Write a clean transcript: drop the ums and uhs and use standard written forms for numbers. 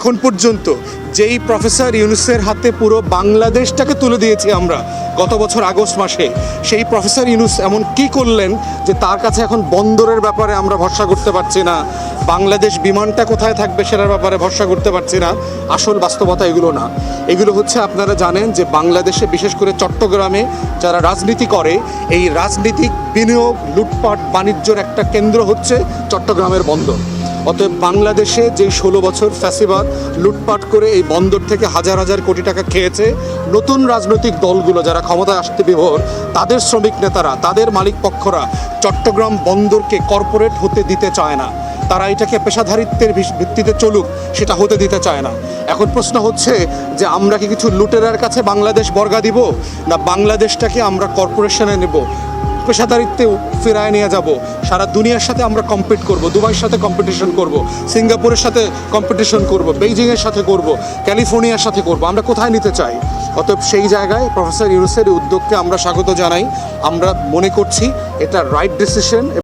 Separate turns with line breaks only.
এখন পর্যন্ত যেই প্রফেসর ইউনূসের হাতে পুরো বাংলাদেশটাকে তুলে দিয়েছি আমরা গত বছর আগস্ট মাসে, সেই প্রফেসর ইউনূস এমন কি করলেন যে তার কাছে এখন বন্দরের ব্যাপারে আমরা ভরসা করতে পারছি না, বাংলাদেশ বিমানটা কোথায় থাকবে সেটার ব্যাপারে ভরসা করতে পারছি না। আসল বাস্তবতা এগুলো না, এগুলো হচ্ছে আপনারা জানেন যে বাংলাদেশে বিশেষ করে চট্টগ্রামে যারা রাজনীতি করে, এই রাজনীতিক বিনিয়োগ লুটপাট বাণিজ্যর একটা কেন্দ্র হচ্ছে চট্টগ্রামের বন্দর। অতএব বাংলাদেশে যে 16 বছর ফ্যাসিবাদ লুটপাট করে এই বন্দর থেকে হাজার হাজার কোটি টাকা খেয়েছে, নতুন রাজনৈতিক দলগুলো যারা ক্ষমতায় আসতে বিভোর, তাদের শ্রমিক নেতারা, তাদের মালিক পক্ষরা চট্টগ্রাম বন্দরকে কর্পোরেট হতে দিতে চায় না। তারা এটাকে পেশাধারিত্বের ভিত্তিতে চলুক, সেটা হতে দিতে চায় না। এখন প্রশ্ন হচ্ছে যে আমরা কি কিছু লুটেরার কাছে বাংলাদেশ বর্গা দিব, না বাংলাদেশটাকে আমরা কর্পোরেশনে নেব, পেশাদারিত্বে ফেরায় নিয়ে যাব, সারা দুনিয়ার সাথে আমরা কম্পিট করব, দুবাইয়ের সাথে কম্পিটিশন করব, সিঙ্গাপুরের সাথে কম্পিটিশন করব, বেইজিংয়ের সাথে করব, ক্যালিফোর্নিয়ার সাথে করব, আমরা কোথায় নিতে চাই? অতএব সেই জায়গায় প্রফেসর ইউনূসের উদ্যোগকে আমরা স্বাগত জানাই। আমরা মনে করছি এটা রাইট ডিসিশন।